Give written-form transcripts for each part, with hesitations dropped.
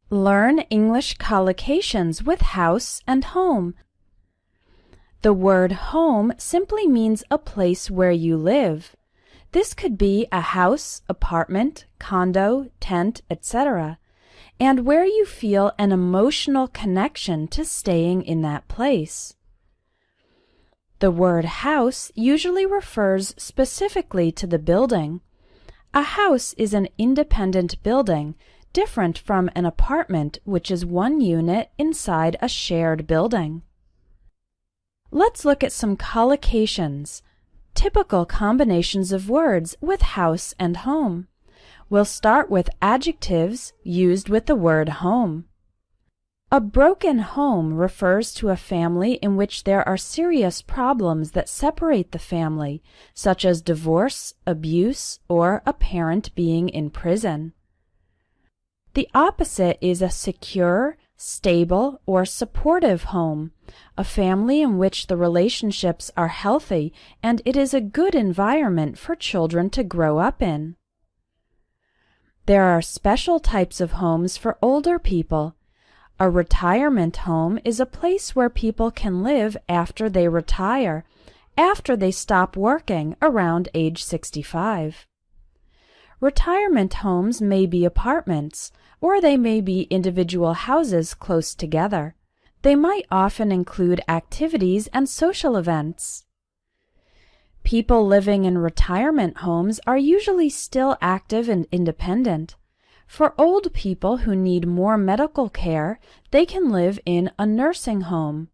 Learn English collocations with house and home. The word home simply means a place where you live. This could be a house, apartment, condo, tent, etc., and where you feel an emotional connection to staying in that place. The word house usually refers specifically to the building. A house is an independent building, different from an apartment, which is one unit inside a shared building. Let's look at some collocations, typical combinations of words with house and home. We'll start with adjectives used with the word home. A broken home refers to a family in which there are serious problems that separate the family, such as divorce, abuse, or a parent being in prison. The opposite is a secure, stable, or supportive home, a family in which the relationships are healthy and it is a good environment for children to grow up in. There are special types of homes for older people. A retirement home is a place where people can live after they retire, after they stop working around age 65. Retirement homes may be apartments, or they may be individual houses close together. They might often include activities and social events. People living in retirement homes are usually still active and independent. For old people who need more medical care, they can live in a nursing home.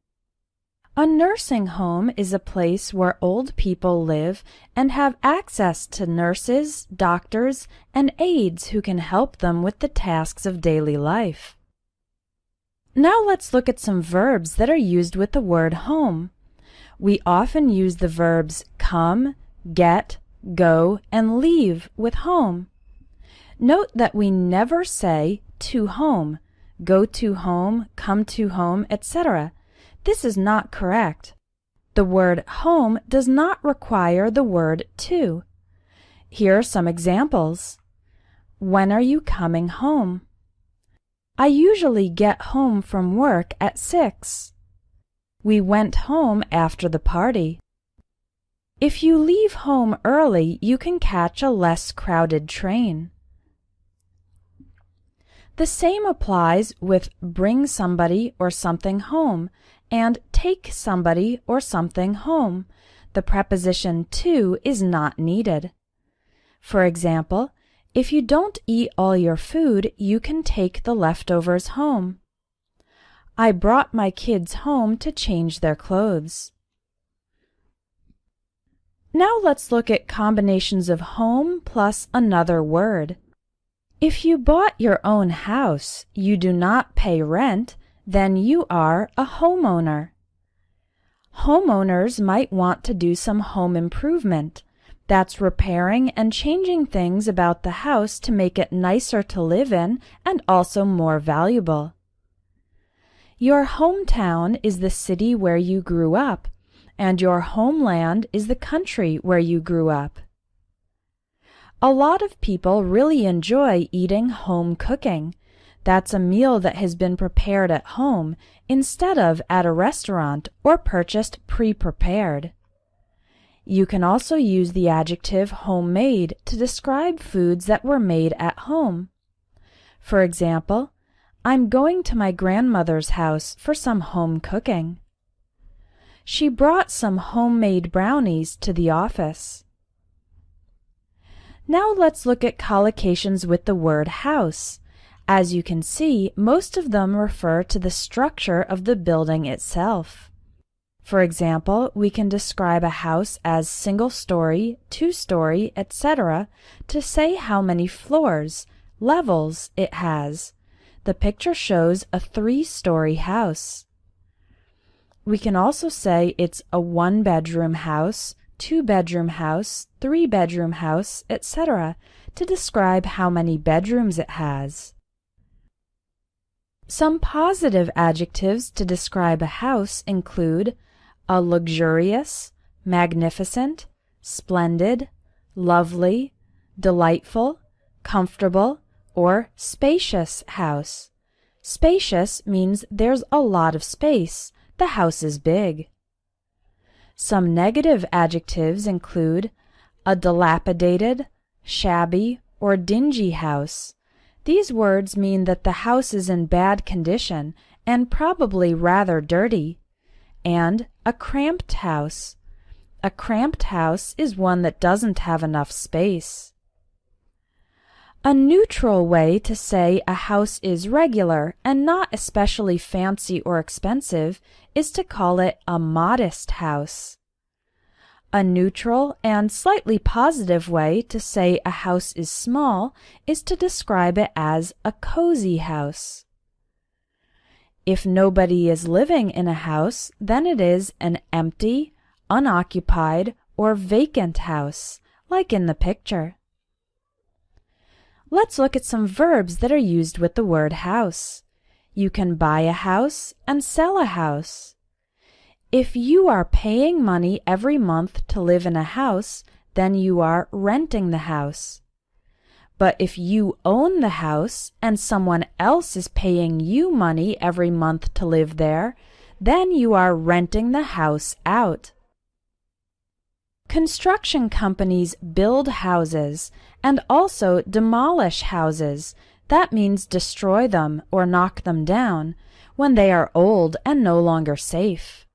A nursing home is a place where old people live and have access to nurses, doctors, and aides who can help them with the tasks of daily life. Now let's look at some verbs that are used with the word home. We often use the verbs come, get, go, and leave with home. Note that we never say to home, go to home, come to home, etc. This is not correct. The word home does not require the word to. Here are some examples. When are you coming home? I usually get home from work at 6. We went home after the party. If you leave home early, you can catch a less crowded train. The same applies with bring somebody or something home and take somebody or something home. The preposition to is not needed. For example, if you don't eat all your food, you can take the leftovers home. I brought my kids home to change their clothes. Now let's look at combinations of home plus another word. If you bought your own house, you do not pay rent, then you are a homeowner. Homeowners might want to do some home improvement. That's repairing and changing things about the house to make it nicer to live in and also more valuable. Your hometown is the city where you grew up, and your homeland is the country where you grew up. A lot of people really enjoy eating home cooking. That's a meal that has been prepared at home instead of at a restaurant or purchased pre-prepared. You can also use the adjective homemade to describe foods that were made at home. For example, I'm going to my grandmother's house for some home cooking. She brought some homemade brownies to the office. Now let's look at collocations with the word house. As you can see, most of them refer to the structure of the building itself. For example, we can describe a house as single-story, two-story, etc. to say how many floors, levels it has. The picture shows a 3-story house. We can also say it's a 1-bedroom house, 2-bedroom house, 3-bedroom house, etc. to describe how many bedrooms it has. Some positive adjectives to describe a house include a luxurious, magnificent, splendid, lovely, delightful, comfortable, or spacious house. Spacious means there's a lot of space. The house is big. Some negative adjectives include a dilapidated, shabby, or dingy house. These words mean that the house is in bad condition and probably rather dirty. And a cramped house. A cramped house is one that doesn't have enough space. A neutral way to say a house is regular and not especially fancy or expensive is to call it a modest house. A neutral and slightly positive way to say a house is small is to describe it as a cozy house. If nobody is living in a house, then it is an empty, unoccupied, or vacant house, like in the picture. Let's look at some verbs that are used with the word house. You can buy a house and sell a house. If you are paying money every month to live in a house, then you are renting the house. But if you own the house and someone else is paying you money every month to live there, then you are renting the house out. Construction companies build houses and also demolish houses. That means destroy them or knock them down when they are old and no longer safe.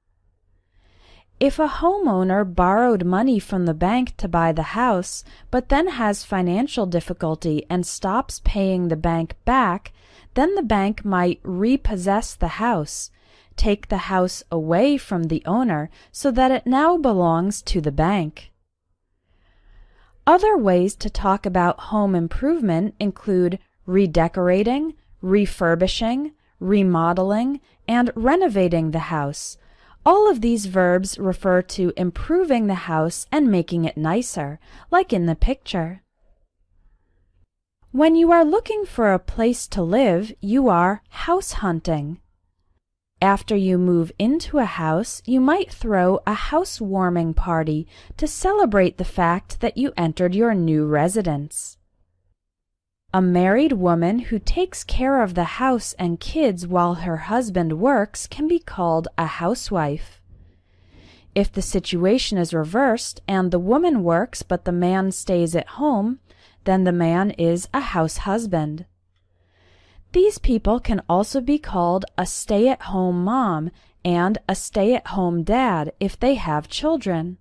If a homeowner borrowed money from the bank to buy the house, but then has financial difficulty and stops paying the bank back, then the bank might repossess the house, take the house away from the owner so that it now belongs to the bank. Other ways to talk about home improvement include redecorating, refurbishing, remodeling, and renovating the house. All of these verbs refer to improving the house and making it nicer, like in the picture. When you are looking for a place to live, you are house hunting. After you move into a house, you might throw a housewarming party to celebrate the fact that you entered your new residence. A married woman who takes care of the house and kids while her husband works can be called a housewife. If the situation is reversed and the woman works but the man stays at home, then the man is a house husband. These people can also be called a stay-at-home mom and a stay-at-home dad if they have children.